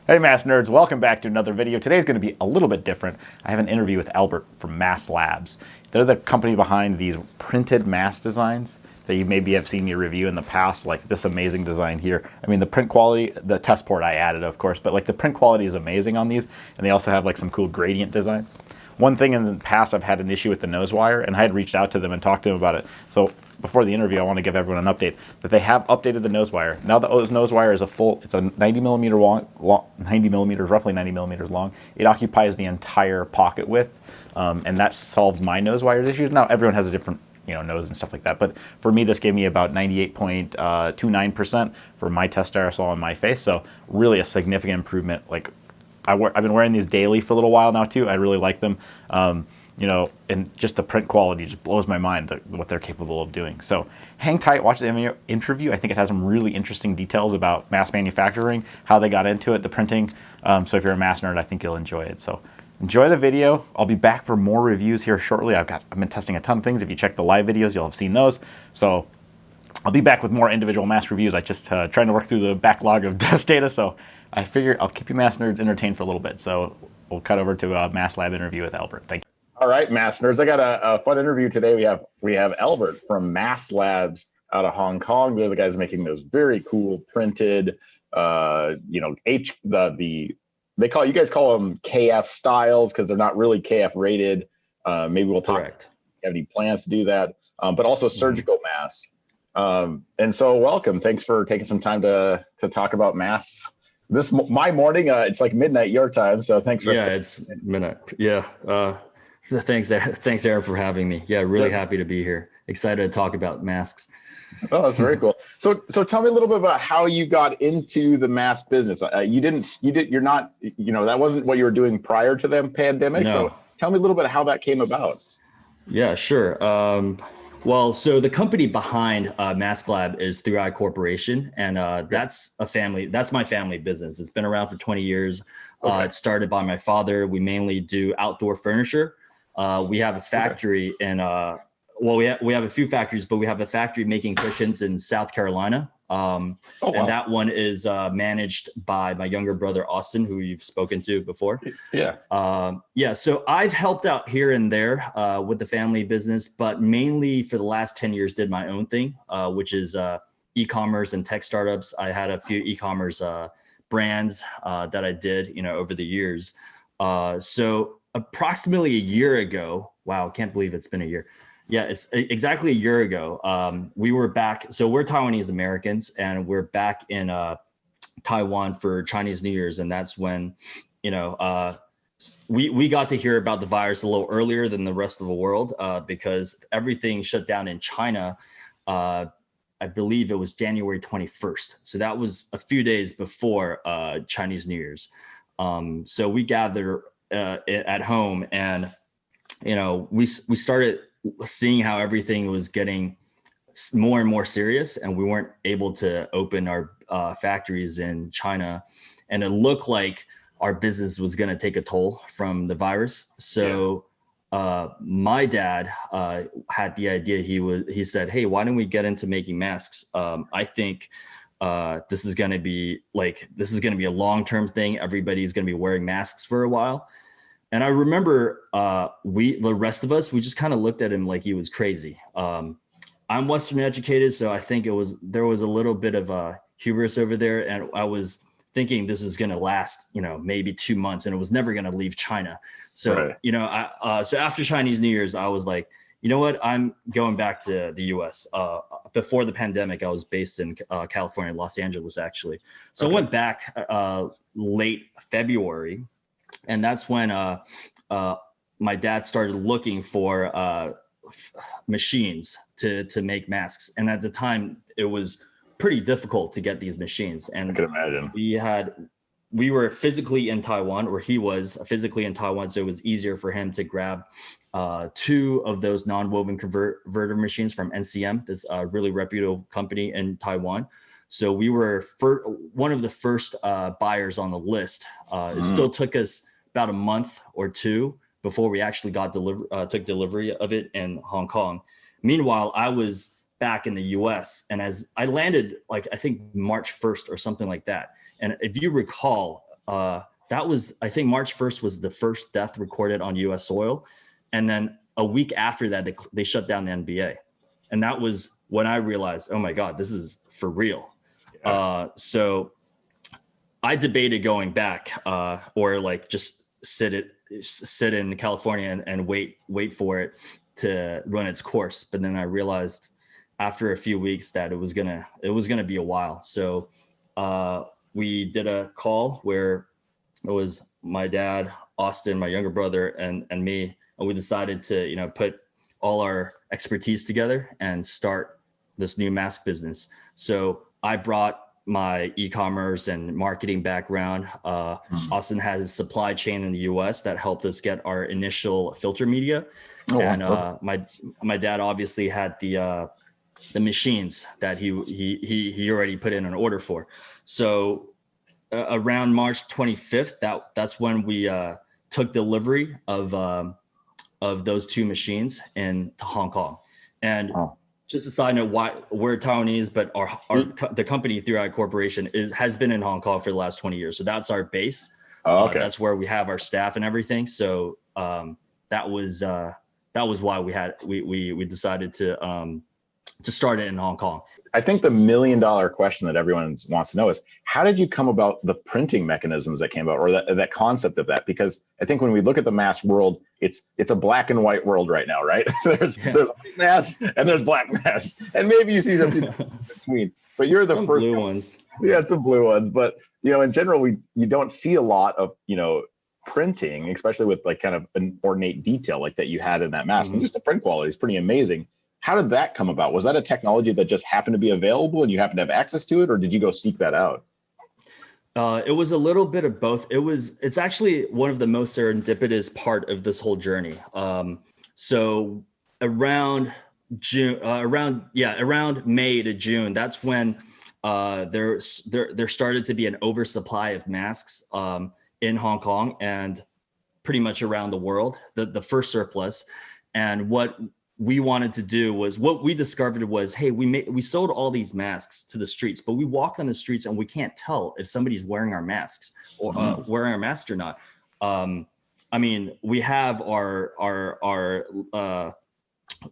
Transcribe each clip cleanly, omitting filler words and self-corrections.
Hey Mask Nerds, welcome back to another video. Today's going to be a little bit different. I have an interview with Albert from MaskLab. They're the company behind these printed mask designs that you maybe have seen me review in the past, like this amazing design here. I mean, the print quality, the test port I added, of course, but like the print quality is amazing on these, and they also have like some cool gradient designs. One thing in the past, I've had an issue with the nose wire, and I had reached out to them and talked to them about it. So before the interview, I want to give everyone an update that they have updated the nose wire. Now the nose wire is it's a 90 millimeter long, 90 millimeters, roughly 90 millimeters long. It occupies the entire pocket width, and that solves my nose wire issues. Now everyone has a different nose and stuff like that. But for me, this gave me about 98.29% for my test aerosol on my face. So really a significant improvement. Like I've been wearing these daily for a little while now too. I really like them. And just the print quality just blows my mind what they're capable of doing. So hang tight, watch the interview. I think it has some really interesting details about mask manufacturing, how they got into it, the printing. So if you're a mask nerd, I think you'll enjoy it. So enjoy the video. I'll be back for more reviews here shortly. I've been testing a ton of things. If you check the live videos, you'll have seen those. So I'll be back with more individual mask reviews. I just trying to work through the backlog of test data. So I figured I'll keep you mask nerds entertained for a little bit. So we'll cut over to a MaskLab interview with Albert. Thank you. All right, Mask Nerds. I got a fun interview today. We have Albert from MaskLab out of Hong Kong. They're the guys making those very cool printed, you guys call them KF styles because they're not really KF rated. Maybe we'll talk. Correct. You have any plans to do that? But also surgical masks. And so, welcome. Thanks for taking some time to talk about masks. My morning. It's like midnight your time. So thanks for. Yeah, it's midnight. Yeah. Thanks, Aaron, for having me. Yeah, really happy to be here. Excited to talk about masks. Oh, that's very cool. So tell me a little bit about how you got into the mask business. You're not, that wasn't what you were doing prior to the pandemic. No. So tell me a little bit how that came about. Yeah, sure. Well, so the company behind MaskLab is 3i Corporation, and that's my family business. It's been around for 20 years. Okay. It started by my father. We mainly do outdoor furniture. We have a factory in, we have a few factories, but we have a factory making cushions in South Carolina. Wow. And that one is managed by my younger brother, Austin, who you've spoken to before. Yeah. So I've helped out here and there with the family business, but mainly for the last 10 years did my own thing, which is e-commerce and tech startups. I had a few e-commerce brands that I did, over the years. So approximately a year ago, wow, I can't believe it's been a year. Yeah, it's exactly a year ago. We were back. So we're Taiwanese Americans, and we're back in Taiwan for Chinese New Year's. And that's when, we got to hear about the virus a little earlier than the rest of the world because everything shut down in China. I believe it was January 21st. So that was a few days before Chinese New Year's. So we gathered at home, and, we started seeing how everything was getting more and more serious, and we weren't able to open our factories in China, and it looked like our business was going to take a toll from the virus. So my dad had the idea. He said, "Hey, why don't we get into making masks? I think this is going to be a long-term thing. Everybody's going to be wearing masks for a while." And I remember the rest of us, we just kind of looked at him like he was crazy. I'm Western educated, so I think there was a little bit of hubris over there. And I was thinking this is going to last, maybe 2 months, and it was never going to leave China. So, right. So after Chinese New Year's, I was like, you know what, I'm going back to the US. Before the pandemic, I was based in California, Los Angeles, actually. So I went back late February. And that's when my dad started looking for machines to make masks. And at the time, it was pretty difficult to get these machines. And I can imagine. We were physically in Taiwan, or he was physically in Taiwan, so it was easier for him to grab 2 of those non-woven converter machines from NCM, this really reputable company in Taiwan. So we were one of the first buyers on the list. It still took us about a month or 2 before we actually took delivery of it in Hong Kong. Meanwhile, I was back in the US, and as I landed, I think March 1st or something like that. And if you recall, That was, I think March 1st was the first death recorded on US soil. And then a week after that, they shut down the NBA. And that was when I realized, oh my God, this is for real. Yeah. So I debated going back or like just sit in California and wait for it to run its course. But then I realized after a few weeks that it was gonna be a while. So we did a call where it was my dad, Austin, my younger brother, and me, and we decided to put all our expertise together and start this new mask business. So I brought my e-commerce and marketing background. Austin has supply chain in the US that helped us get our initial filter media. And my dad obviously had the machines that he already put in an order for. So around March 25th, that's when we took delivery of those two machines to Hong Kong. And just a side note, we're Taiwanese, but the company 3i Corporation has been in Hong Kong for the last 20 years. So that's our base. That's where we have our staff and everything. So that was why we decided to start it in Hong Kong. I think the $1 million question that everyone wants to know is, how did you come about the printing mechanisms that came about, or that concept of that? Because I think when we look at the mask world, it's a black and white world right now, right? There's white masks and there's black masks, and maybe you see something in between. But you're the some first blue ones. Yeah, some blue ones. But in general, you don't see a lot of printing, especially with like kind of an ornate detail like that you had in that mask. Mm-hmm. And just the print quality is pretty amazing. How did that come about? Was that a technology that just happened to be available and you happened to have access to it, or did you go seek that out? It was a little bit of both. It's actually one of the most serendipitous part of this whole journey. So around May to June, that's when there started to be an oversupply of masks in Hong Kong and pretty much around the world, the first surplus. And what we wanted to do was, what we discovered was, hey, we sold all these masks to the streets, but we walk on the streets and we can't tell if somebody's wearing our masks or wearing our mask or not. I mean, we have our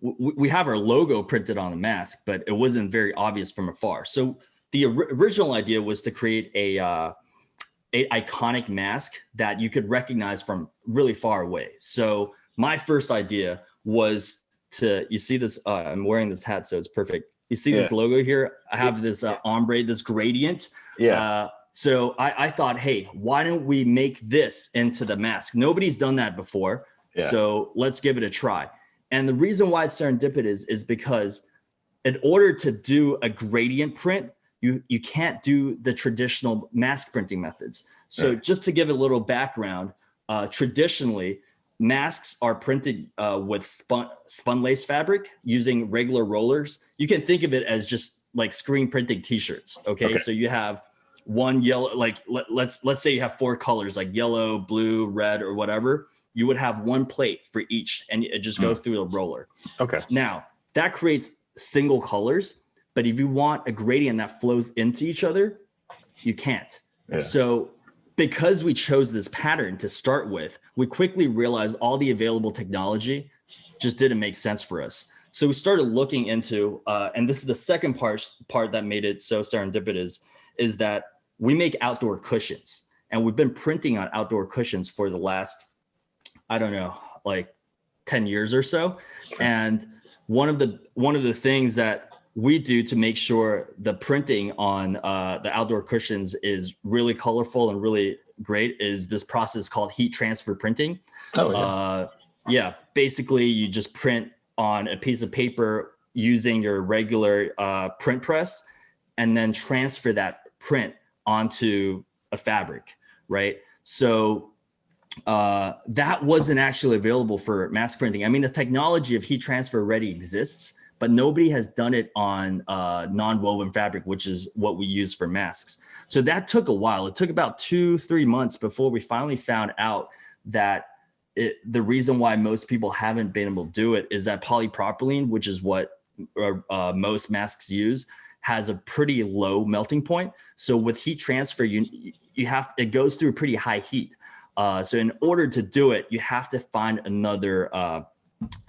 logo printed on the mask, but it wasn't very obvious from afar. So the original idea was to create a iconic mask that you could recognize from really far away. So my first idea was you see this, I'm wearing this hat, so it's perfect. You see this logo here? I have this ombre, this gradient. Yeah. So I thought, hey, why don't we make this into the mask? Nobody's done that before. Yeah. So let's give it a try. And the reason why it's serendipitous is because in order to do a gradient print, you can't do the traditional mask printing methods. So just to give it a little background, traditionally, masks are printed with spun lace fabric using regular rollers. You can think of it as just like screen printing t-shirts. Okay. So you have one yellow, like let's say you have 4 colors, like yellow, blue, red, or whatever. You would have one plate for each, and it just goes through a roller. Okay. Now that creates single colors, but if you want a gradient that flows into each other, you can't. Yeah. So because we chose this pattern to start with, we quickly realized all the available technology just didn't make sense for us. So we started looking into, and this is the second part that made it so serendipitous, is that we make outdoor cushions. And we've been printing on outdoor cushions for the last, I don't know, like 10 years or so. And one of the things that we do to make sure the printing on the outdoor cushions is really colorful and really great is this process called heat transfer printing. Oh, yeah. Basically, you just print on a piece of paper using your regular print press, and then transfer that print onto a fabric, right? So that wasn't actually available for mask printing. I mean, the technology of heat transfer already exists, but nobody has done it on non-woven fabric, which is what we use for masks. So that took a while. It took about 2-3 months before we finally found out that the reason why most people haven't been able to do it is that polypropylene, which is what most masks use, has a pretty low melting point. So with heat transfer, it goes through pretty high heat. So in order to do it, you have to find another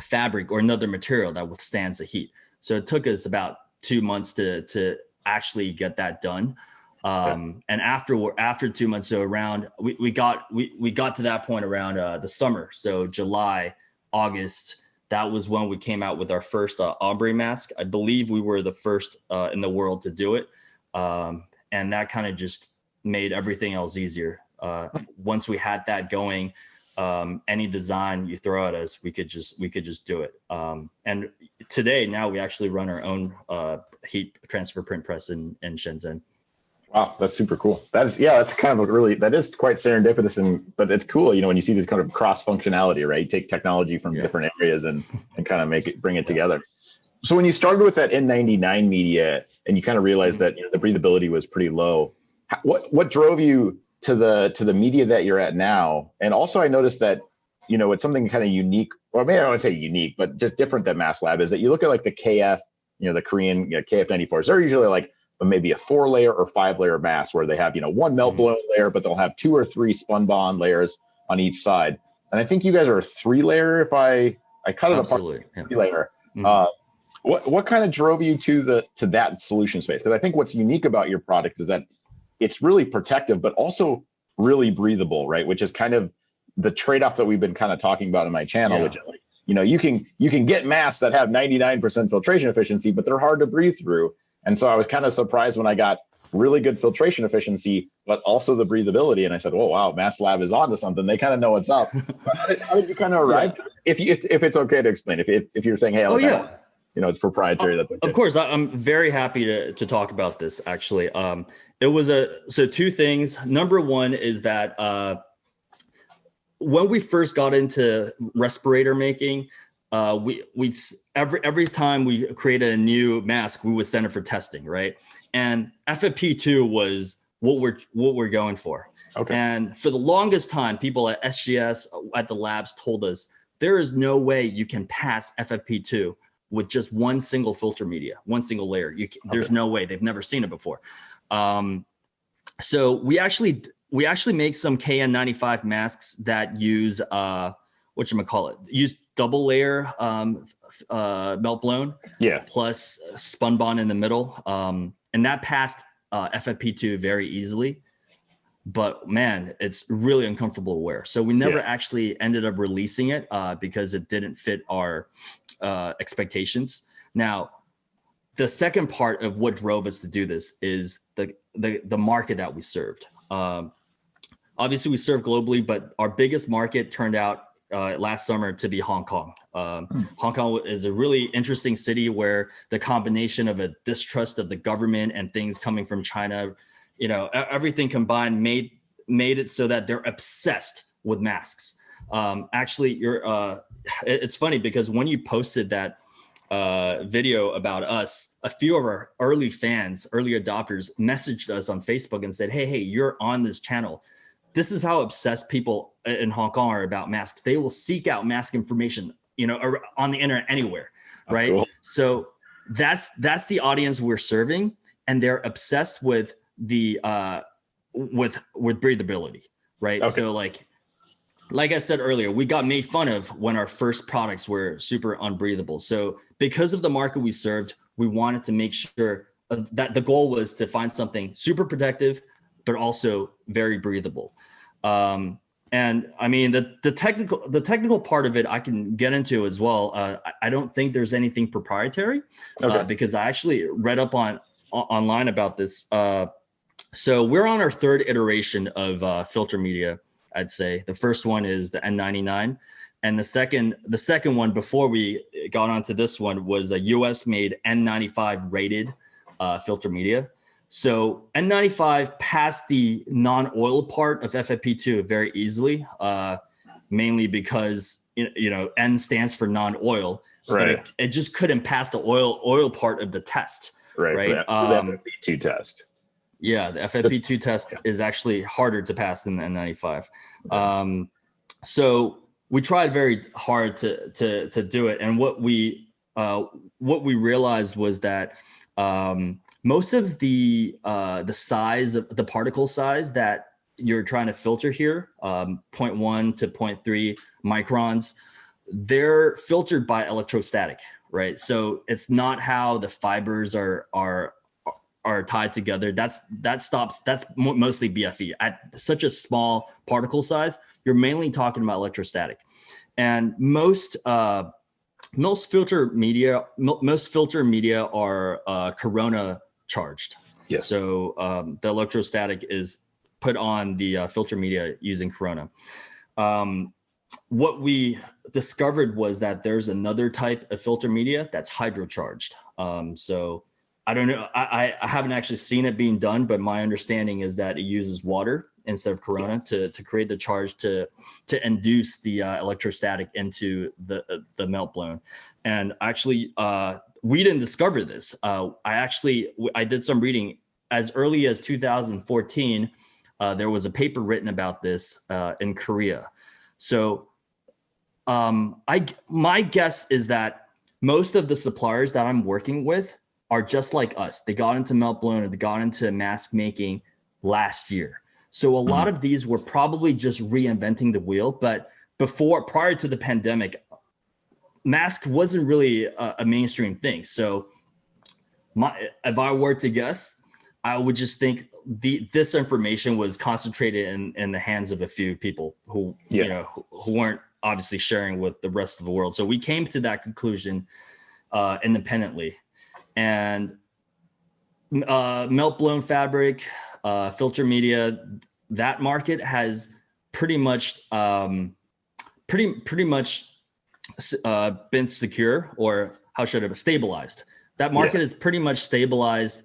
fabric or another material that withstands the heat. So it took us about 2 months to actually get that done. And after 2 months, so around we got to that point around the summer. So July, August, that was when we came out with our first ombre mask. I believe we were the first in the world to do it. And that kind of just made everything else easier. Once we had that going, any design you throw at us, we could just do it. And today, now we actually run our own heat transfer print press in Shenzhen. Wow, that's super cool. That's kind of that is quite serendipitous, but it's cool, when you see this kind of cross functionality, right? You take technology from different areas and kind of bring it together. So when you started with that N99 media and you kind of realized that the breathability was pretty low, what drove you to the media that you're at now? And also I noticed that, it's something kind of unique, or maybe I don't want to say unique, but just different than MaskLab, is that you look at like the KF, the Korean KF94s, they're usually like maybe a 4-layer or 5-layer mask where they have, one melt blown layer, but they'll have 2 or 3 spun bond layers on each side. And I think you guys are a 3-layer if I cut it apart, 3-layer. What kind of drove you to that solution space? Because I think what's unique about your product is that it's really protective, but also really breathable, right? Which is kind of the trade-off that we've been kind of talking about in my channel, which is like, you can get masks that have 99% filtration efficiency, but they're hard to breathe through. And so I was kind of surprised when I got really good filtration efficiency, but also the breathability. And I said, "Oh wow, MaskLab is onto something. They kind of know what's up." How did you kind of arrive? If it's okay to explain, if you're saying, "Hey, it's proprietary," that's okay. Of course, I'm very happy to talk about this. Actually, it was so 2 things. Number one is that when we first got into respirator making, every time we created a new mask, we would send it for testing, right? And FFP2 was what we're going for. Okay. And for the longest time, people at SGS at the labs told us there is no way you can pass FFP2 with just one single filter media, one single layer. There's no way. They've never seen it before. So we actually make some KN95 masks that use use double layer melt blown, plus spun bond in the middle, and that passed FFP2 very easily. But man, it's really uncomfortable to wear. So we never actually ended up releasing it because it didn't fit our expectations. Now, the second part of what drove us to do this is the market that we served. Obviously, we serve globally, but our biggest market turned out last summer to be Hong Kong. Hong Kong is a really interesting city where the combination of a distrust of the government and things coming from China, everything combined made it so that they're obsessed with masks. Actually, it's funny because when you posted that video about us, a few of our early adopters messaged us on Facebook and said, hey, you're on this channel. This is how obsessed people in Hong Kong are about masks. They will seek out mask information, on the internet anywhere, right? Cool. So that's the audience we're serving, and they're obsessed with the with breathability, right? Okay. So like I said earlier, we got made fun of when our first products were super unbreathable. So because of the market we served, we wanted to make sure that the goal was to find something super protective, but also very breathable. And I mean, the technical part of it, I can get into as well. I don't think there's anything proprietary because I actually read up online about this. So we're on our 3rd iteration of filter media. I'd say the first one is the N99, and the second one before we got onto this one was a US made N95 rated filter media. So N95 passed the non-oil part of FFP2 very easily, mainly because N stands for non-oil, right? But it just couldn't pass the oil part of the test, right? The FFP2 test. Yeah, the FFP2 test is actually harder to pass than the N95. So we tried very hard to do it, and what we realized was that most of the size of the particle size that you're trying to filter here, 0.1 to 0.3 microns, they're filtered by electrostatic, right? So it's not how the fibers are tied together. That's mostly BFE. At such a small particle size, you're mainly talking about electrostatic. And most filter media are corona charged. Yes. So the electrostatic is put on the filter media using corona. What we discovered was that there's another type of filter media that's hydrocharged. So I don't know. I haven't actually seen it being done, but my understanding is that it uses water instead of corona to create the charge to induce the electrostatic into the melt blown. And actually, we didn't discover this. I did some reading as early as 2014. There was a paper written about this in Korea. So my guess is that most of the suppliers that I'm working with are just like us. They got into melt blown and they got into mask making last year. So a lot of these were probably just reinventing the wheel. But prior to the pandemic, mask wasn't really a mainstream thing. So if I were to guess, I would just think this information was concentrated in the hands of a few people who who weren't obviously sharing with the rest of the world. So we came to that conclusion independently. And melt blown fabric, filter media, that market has pretty much been secure, or how should I stabilized. That market is pretty much stabilized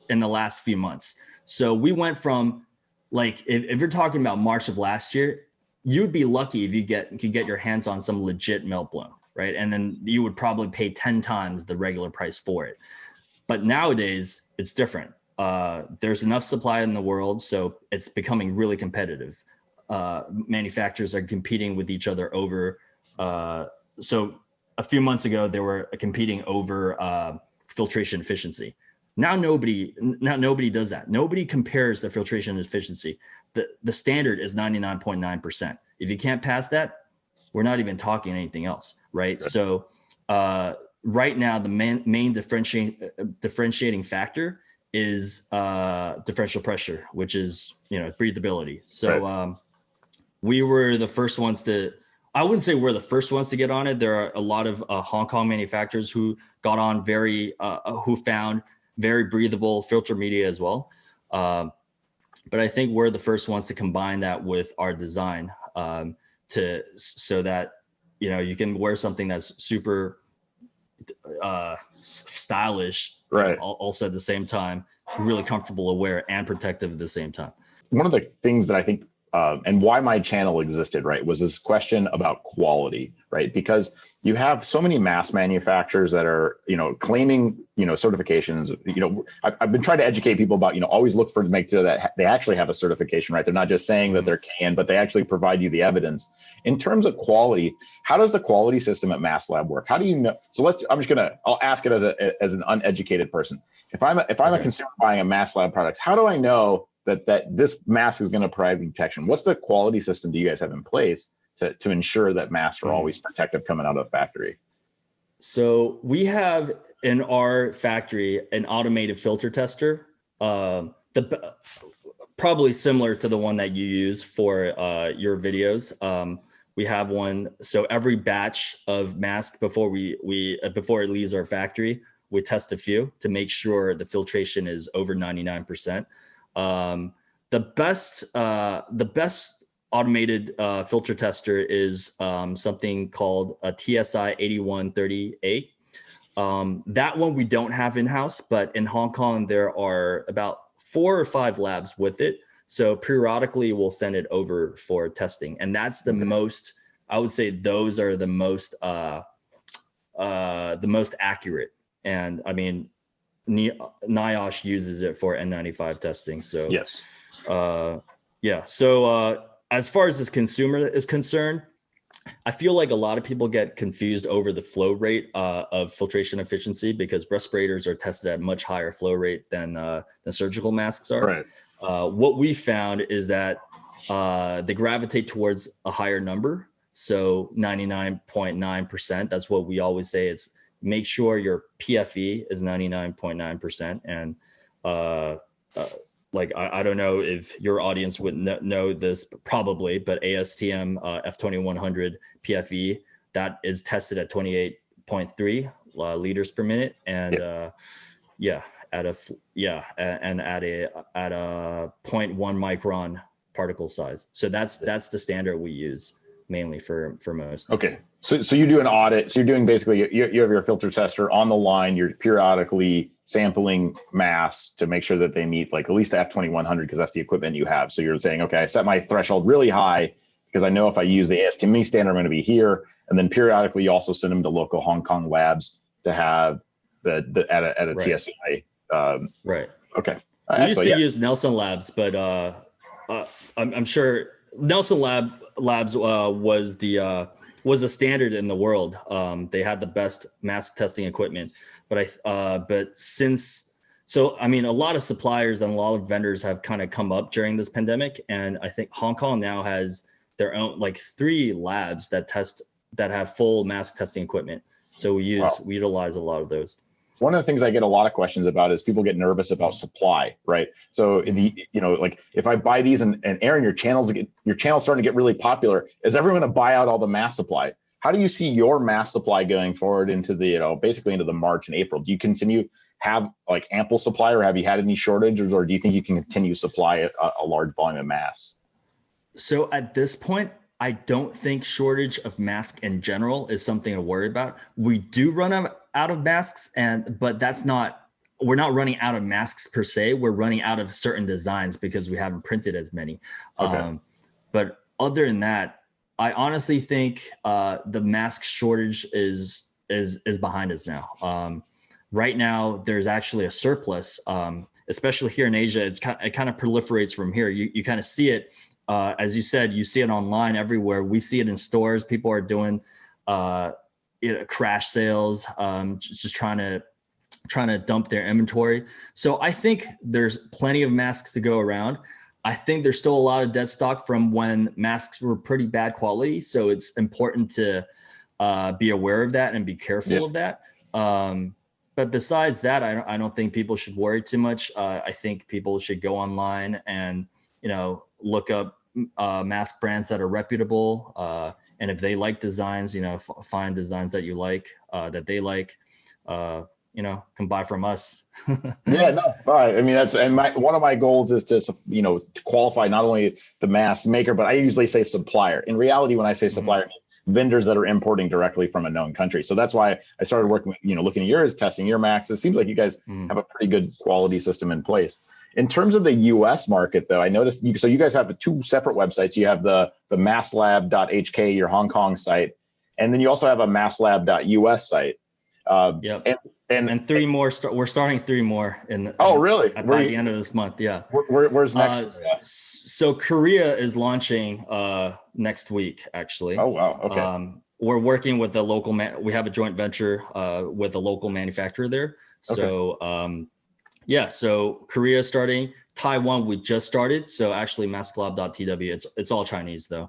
in the last few months. So we went from, like, if you're talking about March of last year, you'd be lucky if you could get your hands on some legit melt blown, right? And then you would probably pay 10 times the regular price for it. But nowadays it's different. There's enough supply in the world, so it's becoming really competitive. Manufacturers are competing with each other over. So a few months ago, they were competing over filtration efficiency. Now nobody does that. Nobody compares the filtration efficiency. The standard is 99.9%. If you can't pass that, we're not even talking anything else, right? So right now, the main differentiating factor is differential pressure, which is breathability. So we were the first ones to. I wouldn't say we're the first ones to get on it. There are a lot of Hong Kong manufacturers who got on who found very breathable filter media as well. But I think we're the first ones to combine that with our design so that you can wear something that's super stylish, right? Also at the same time, really comfortable to wear and protective at the same time. One of the things that I think and why my channel existed, right, was this question about quality, right? Because you have so many mass manufacturers that are, claiming, certifications. I've been trying to educate people about, always look to make sure that they actually have a certification, right? They're not just saying that they're canned, but they actually provide you the evidence. In terms of quality, how does the quality system at MaskLab work? How do you know? So I'll ask it as an uneducated person. If I'm a consumer buying a MaskLab products, how do I know that this mask is going to provide protection? What's the quality system do you guys have in place to ensure that masks are always protective coming out of the factory? So we have in our factory an automated filter tester, probably similar to the one that you use for your videos. We have one. So every batch of mask before it leaves our factory, we test a few to make sure the filtration is over 99%. The best automated filter tester is something called a TSI 8130A. That one we don't have in-house, but in Hong Kong there are about 4 or 5 labs with it. So periodically we'll send it over for testing, and that's the most. I would say those are the most accurate. And I mean, NIOSH uses it for N95 testing. So yes, So as far as this consumer is concerned, I feel like a lot of people get confused over the flow rate of filtration efficiency, because respirators are tested at much higher flow rate than surgical masks are. Right. What we found is that they gravitate towards a higher number. So 99.9%, that's what we always say, is make sure your PFE is 99.9%. And like, I don't know if your audience would know this, probably, but ASTM F2100 PFE, that is tested at 28.3 liters per minute. And at a 0.1 micron particle size. So that's the standard we use mainly for most things. Okay. So you do an audit. So you're doing basically, you have your filter tester on the line. You're periodically sampling masks to make sure that they meet like at least the F2100, because that's the equipment you have. So you're saying, okay, I set my threshold really high because I know if I use the ASTM standard, I'm going to be here. And then periodically you also send them to local Hong Kong labs to have at a Right. TSI. Right. Okay. We used to use Nelson Labs, but I'm sure Nelson Labs was a standard in the world. They had the best mask testing equipment, but a lot of suppliers and a lot of vendors have kind of come up during this pandemic, and I think Hong Kong now has their own like 3 labs that have full mask testing equipment. So we utilize a lot of those. One of the things I get a lot of questions about is people get nervous about supply, right? So like if I buy these and Aaron, your channel's starting to get really popular, is everyone going to buy out all the mask supply? How do you see your mask supply going forward into the, basically into the March and April? Do you continue have like ample supply, or have you had any shortages, or do you think you can continue supply a large volume of masks? So at this point, I don't think shortage of masks in general is something to worry about. We do run out of masks, but we're not running out of masks per se. We're running out of certain designs because we haven't printed as many. Okay. But other than that, I honestly think the mask shortage is behind us now. Right now, there's actually a surplus, especially here in Asia. It kind of proliferates from here. You kind of see it. As you said, you see it online everywhere. We see it in stores. People are doing crash sales, just trying to dump their inventory. So I think there's plenty of masks to go around. I think there's still a lot of dead stock from when masks were pretty bad quality. So it's important to be aware of that and be careful of that. But besides that, I don't think people should worry too much. I think people should go online and look up mask brands that are reputable, and if they like designs, find designs that you like, that they like, can buy from us. Yeah, no, all right. I mean, one of my goals is to to qualify not only the mask maker, but I usually say supplier. In reality, when I say supplier, I mean vendors that are importing directly from a known country. So that's why I started working with, looking at yours, testing your masks. It seems like you guys have a pretty good quality system in place. In terms of the U.S. market, though, I noticed, so you guys have 2 separate websites. You have the MaskLab.hk, your Hong Kong site, and then you also have a MaskLab.us site. And 3 more. We're starting 3 more really? By the end of this month. Yeah. Where's next? So Korea is launching next week, actually. Oh wow. Okay. We're working with the local. We have a joint venture with a local manufacturer there. So. Okay. So Korea starting, Taiwan we just started. So actually MaskLab.tw, it's all Chinese though.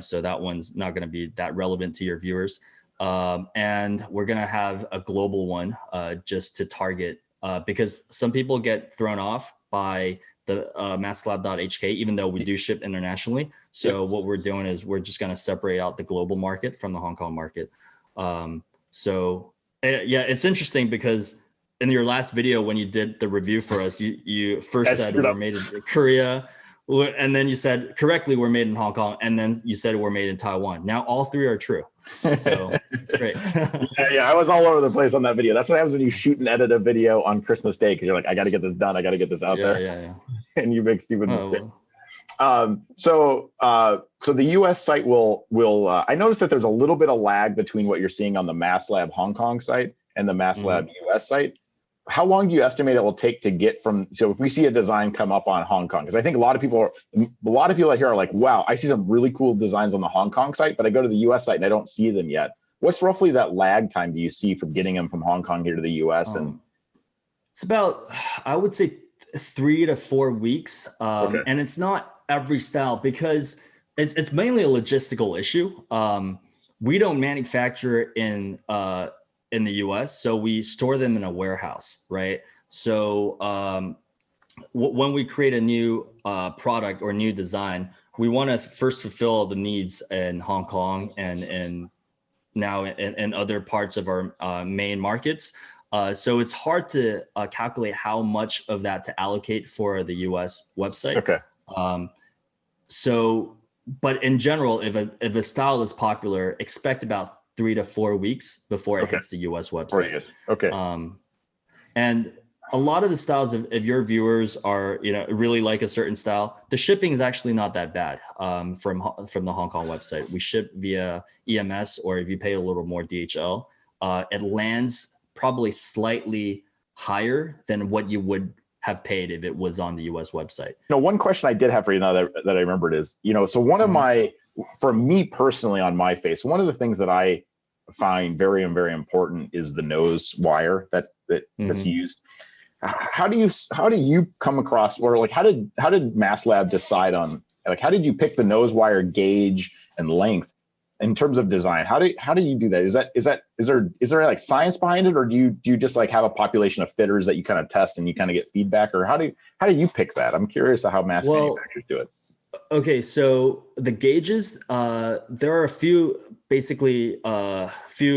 So that one's not going to be that relevant to your viewers. And we're going to have a global one just to target, because some people get thrown off by the MaskLab.hk, even though we do ship internationally. So what we're doing is we're just going to separate out the global market from the Hong Kong market. It's interesting because in your last video, when you did the review for us, you first said we're made in Korea, and then you said correctly we're made in Hong Kong, and then you said we're made in Taiwan. Now all 3 are true, so it's great. I was all over the place on that video. That's what happens when you shoot and edit a video on Christmas Day, because you're like, I got to get this done, I got to get this out there, and you make stupid mistakes. So the U.S. site will. I noticed that there's a little bit of lag between what you're seeing on the MaskLab Hong Kong site and the MaskLab US site. how long do you estimate it will take to get from, so if we see a design come up on Hong Kong, because I think a lot of people out here are like, wow, I see some really cool designs on the Hong Kong site, but I go to the US site and I don't see them yet. What's roughly that lag time do you see from getting them from Hong Kong here to the US? And it's about, I would say 3 to 4 weeks. And it's not every style because it's mainly a logistical issue. We don't manufacture in the US, so we store them in a warehouse, right? So when we create a new product or new design, we want to first fulfill the needs in Hong Kong and now in other parts of our main markets. So it's hard to calculate how much of that to allocate for the US website. Okay. But in general, if a style is popular, expect about 3 to 4 weeks before it hits the US website. Okay. And a lot of the styles, if your viewers are, really like a certain style, the shipping is actually not that bad from the Hong Kong website. We ship via EMS, or if you pay a little more, DHL. It lands probably slightly higher than what you would have paid if it was on the US website. One question I did have for you now that I remembered is, so one of my, for me personally on my face, one of the things that I find very, very important is the nose wire that's used. How do you come across, or like, how did MaskLab decide on, like, how did you pick the nose wire gauge and length in terms of design? How do you do that? Is there like science behind it, or do you just like have a population of fitters that you kind of test and you kind of get feedback, or how do you pick that? I'm curious how mask manufacturers do it. Okay, so the gauges, there are a few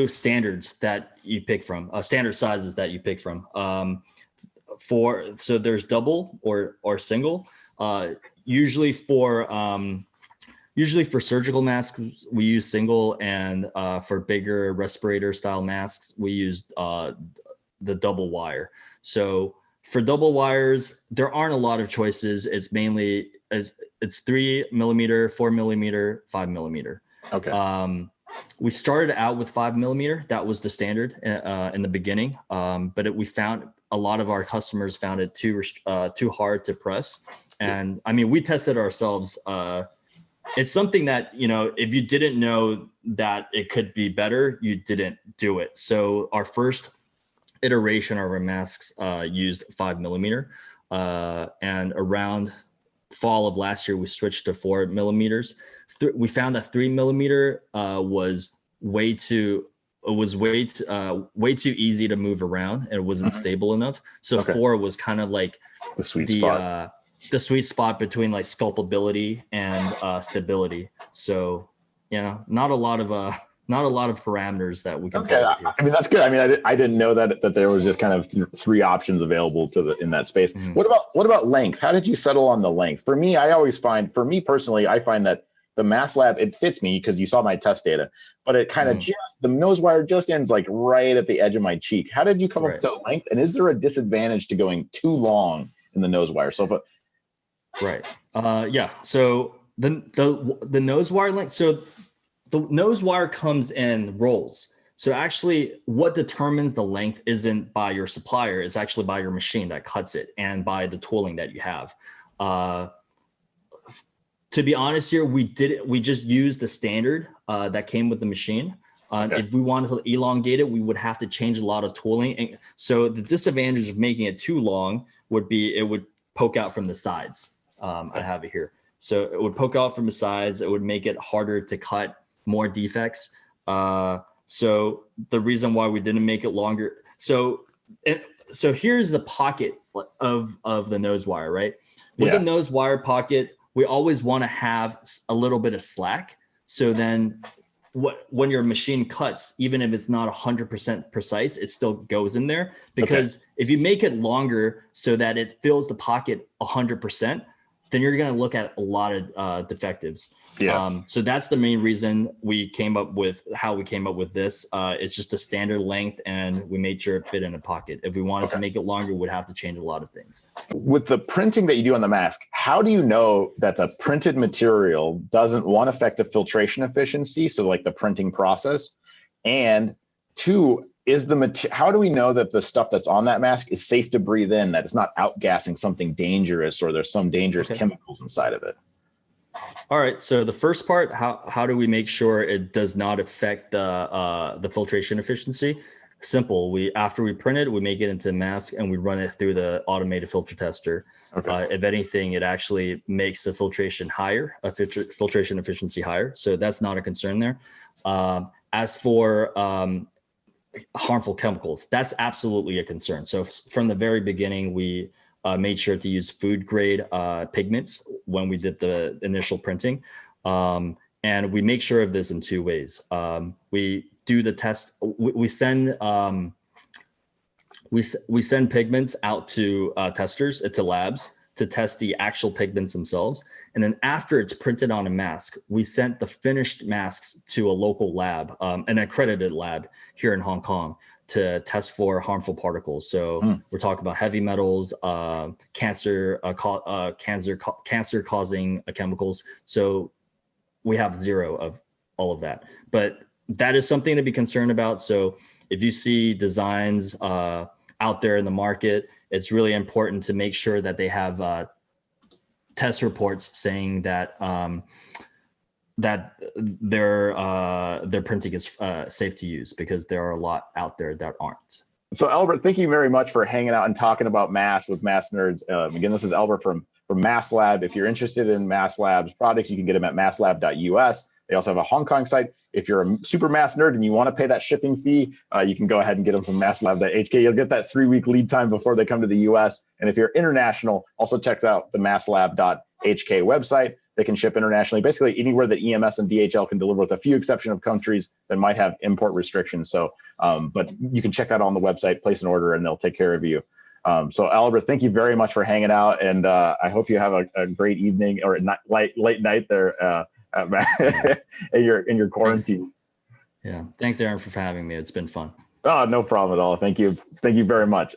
standards that you pick from, standard sizes that you pick from. So there's double or single. Usually for surgical masks, we use single, and for bigger respirator style masks, we use the double wire. So for double wires, there aren't a lot of choices. It's mainly it's 3 millimeter, 4 millimeter, 5 millimeter. Okay. We started out with 5 millimeter. That was the standard in the beginning. But we found a lot of our customers found it too hard to press. And I mean, we tested ourselves. It's something that, if you didn't know that it could be better, you didn't do it. So our first iteration of our masks used 5 millimeter. And around fall of last year, we switched to 4 millimeters. We found that 3 millimeter was way too easy to move around, and it wasn't stable enough. So 4 was kind of like the sweet spot. The sweet spot between like sculptability and stability. So, not a lot of parameters that we can. Okay, I mean, that's good. I mean, I didn't know that there was just kind of 3 options available in that space. What about length? How did you settle on the length? For me personally, I find that the MaskLab, it fits me because you saw my test data, but it kind of the nose wire just ends like right at the edge of my cheek. How did you come up with the length? And is there a disadvantage to going too long in the nose wire? So, yeah. So the nose wire length. So the nose wire comes in rolls. So actually what determines the length isn't by your supplier. It's actually by your machine that cuts it and by the tooling that you have. To be honest here, we just used the standard that came with the machine. If we wanted to elongate it, we would have to change a lot of tooling. And so the disadvantage of making it too long would be it would poke out from the sides. I have it here. So it would poke out from the sides. It would make it harder to cut, more defects. So the reason why we didn't make it longer. So here's the pocket of the nose wire, right? With the nose wire pocket, we always want to have a little bit of slack. So then when your machine cuts, even if it's not 100% precise, it still goes in there. Because if you make it longer so that it fills the pocket 100%, then you're going to look at a lot of defectives. So that's the main reason we came up with this. It's just a standard length, and we made sure it fit in a pocket. If we wanted to make it longer, we'd have to change a lot of things. With the printing that you do on the mask, how do you know that the printed material doesn't, affect the filtration efficiency, so like the printing process, and 2, how do we know that the stuff that's on that mask is safe to breathe in, that it's not outgassing something dangerous or there's some dangerous chemicals inside of it? All right. So the first part, how do we make sure it does not affect the filtration efficiency? Simple. After we print it, we make it into a mask and we run it through the automated filter tester. Okay. If anything, it actually makes the filtration higher, filtration efficiency higher. So that's not a concern there. As for harmful chemicals, that's absolutely a concern. So from the very beginning, we made sure to use food grade pigments when we did the initial printing. And we make sure of this in two ways. We do the test. We send pigments out to testers, to labs, to test the actual pigments themselves. And then after it's printed on a mask, we sent the finished masks to a local lab, an accredited lab here in Hong Kong, to test for harmful particles. So we're talking about heavy metals, cancer causing chemicals. So we have zero of all of that, but that is something to be concerned about. So if you see designs out there in the market, it's really important to make sure that they have test reports saying that that their printing is safe to use, because there are a lot out there that aren't. So Albert, thank you very much for hanging out and talking about masks with Mask Nerds. Again, this is Albert from MaskLab. If you're interested in MaskLab's products, you can get them at masklab.us. They also have a Hong Kong site. If you're a super mask nerd and you want to pay that shipping fee, you can go ahead and get them from masklab.hk. You'll get that 3-week lead time before they come to the US. And if you're international, also check out the masklab.hk website. They can ship internationally, basically anywhere that EMS and DHL can deliver, with a few exception of countries that might have import restrictions. So, but you can check that on the website, place an order, and they'll take care of you. So Albert, thank you very much for hanging out, and I hope you have a great evening or late night there in your quarantine. Thanks. Yeah, thanks, Aaron, for having me. It's been fun. Oh, no problem at all. Thank you very much.